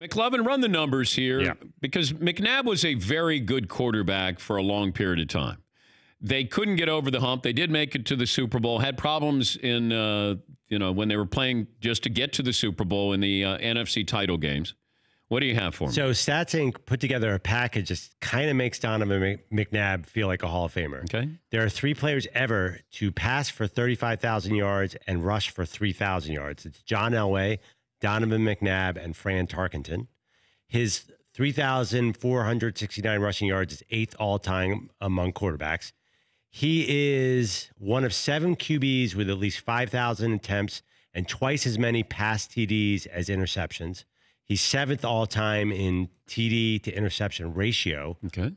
McLovin, run the numbers here, Yeah. because McNabb was a very good quarterback for a long period of time. They couldn't get over the hump. They did make it to the Super Bowl, had problems in, when they were playing just to get to the Super Bowl in the NFC title games. What do you have for me? So Stats Inc. put together a package that kind of makes Donovan McNabb feel like a Hall of Famer. Okay. There are 3 players ever to pass for 35,000 yards and rush for 3,000 yards. It's John Elway, Donovan McNabb, and Fran Tarkenton. His 3,469 rushing yards is 8th all-time among quarterbacks. He is one of 7 QBs with at least 5,000 attempts and twice as many pass TDs as interceptions. He's 7th all-time in TD to interception ratio. Okay.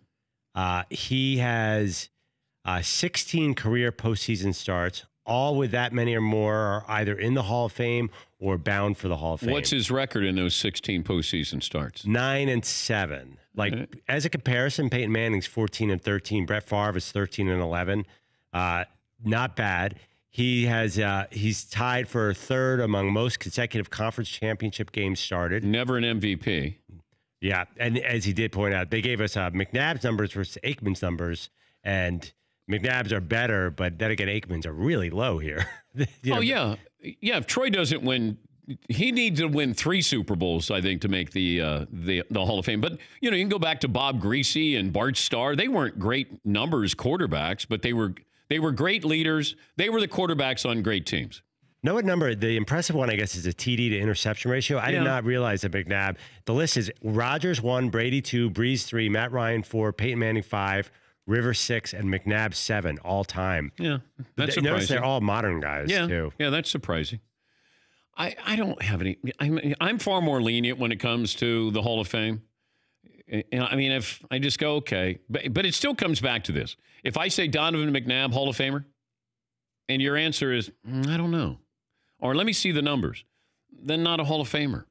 He has 16 career postseason starts. All with that many or more are either in the Hall of Fame or bound for the Hall of Fame. What's his record in those 16 postseason starts? 9-7. As a comparison, Peyton Manning's 14-13. Brett Favre is 13-11. Not bad. He has he's tied for 3rd among most consecutive conference championship games started. Never an MVP. Yeah, and as he did point out, they gave us McNabb's numbers versus Aikman's numbers, and McNabb's are better, but then again, Aikman's are really low here. Yeah. If Troy doesn't win, he needs to win 3 Super Bowls, I think, to make the Hall of Fame. But you can go back to Bob Greasy and Bart Starr. They weren't great numbers quarterbacks, but they were great leaders. They were the quarterbacks on great teams. Know what number? The impressive one, I guess, is the TD to interception ratio. I did not realize that McNabb. The list is Rodgers 1, Brady 2, Breeze 3, Matt Ryan 4, Peyton Manning 5, Rivers 6, and McNabb 7 all time. Yeah, that's surprising. Notice they're all modern guys, too. Yeah, that's surprising. I don't have any. I'm far more lenient when it comes to the Hall of Fame. I mean, if I just go, okay. But it still comes back to this. If I say Donovan McNabb, Hall of Famer, and your answer is, I don't know, or let me see the numbers, then not a Hall of Famer.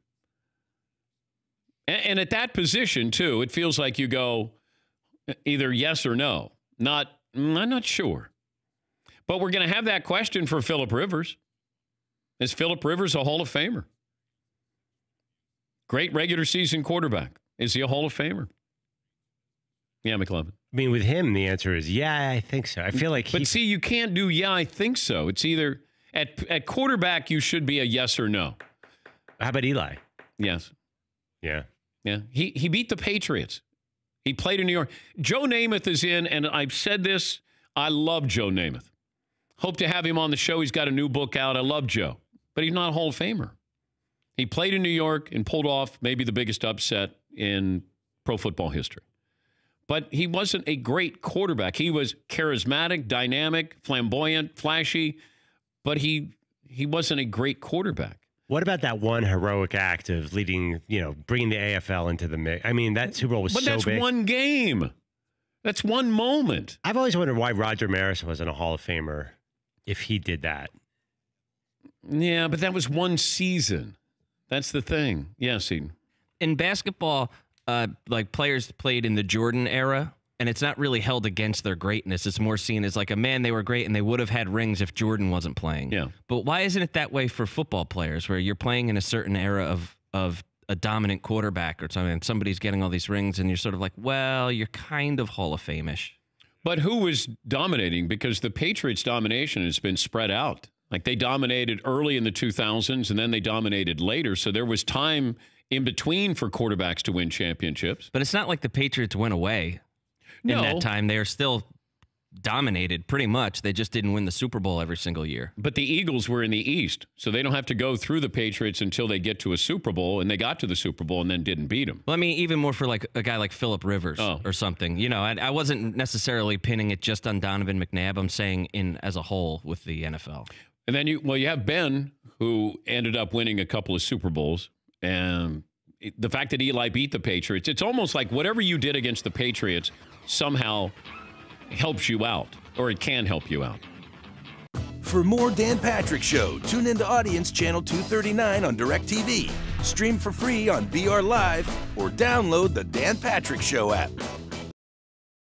And at that position, too, it feels like you go either yes or no. I'm not sure. But we're going to have that question for Phillip Rivers. Is Phillip Rivers a Hall of Famer? Great regular season quarterback. Is he a Hall of Famer? Yeah, McLovin. I mean, with him, the answer is, yeah, I think so. I feel like But see, you can't do, yeah, I think so. It's either, at quarterback, you should be a yes or no. How about Eli? Yes. Yeah. Yeah. He beat the Patriots. He played in New York. Joe Namath is in, and I've said this, I love Joe Namath. Hope to have him on the show. He's got a new book out. I love Joe. But he's not a Hall of Famer. He played in New York and pulled off maybe the biggest upset in pro football history. But he wasn't a great quarterback. He was charismatic, dynamic, flamboyant, flashy, but he wasn't a great quarterback. What about that one heroic act of leading, bringing the AFL into the mix? I mean, that Super Bowl was so big. But that's one game. That's one moment. I've always wondered why Roger Maris wasn't a Hall of Famer if he did that. Yeah, but that was one season. That's the thing. Yes, Eden. In basketball, players played in the Jordan era, and it's not really held against their greatness. It's more seen as like they were great, and they would have had rings if Jordan wasn't playing. Yeah. But why isn't it that way for football players, where you're playing in a certain era of a dominant quarterback or something, and somebody's getting all these rings, and you're sort of like, well, you're kind of Hall of Fame-ish. But who was dominating? Because the Patriots' domination has been spread out. Like, they dominated early in the 2000s, and then they dominated later. So there was time in between for quarterbacks to win championships. But it's not like the Patriots went away in that time. They are still dominated pretty much. They just didn't win the Super Bowl every single year. But the Eagles were in the East, so they don't have to go through the Patriots until they get to a Super Bowl, and they got to the Super Bowl and then didn't beat them. Well, I mean, even more for like a guy like Phillip Rivers or something. I wasn't necessarily pinning it just on Donovan McNabb. I'm saying as a whole with the NFL. And then you have Ben, who ended up winning a couple of Super Bowls. And the fact that Eli beat the Patriots, it's almost like whatever you did against the Patriots somehow helps you out, or it can help you out. For more Dan Patrick Show, tune into Audience Channel 239 on DirecTV. Stream for free on BR Live or download the Dan Patrick Show app.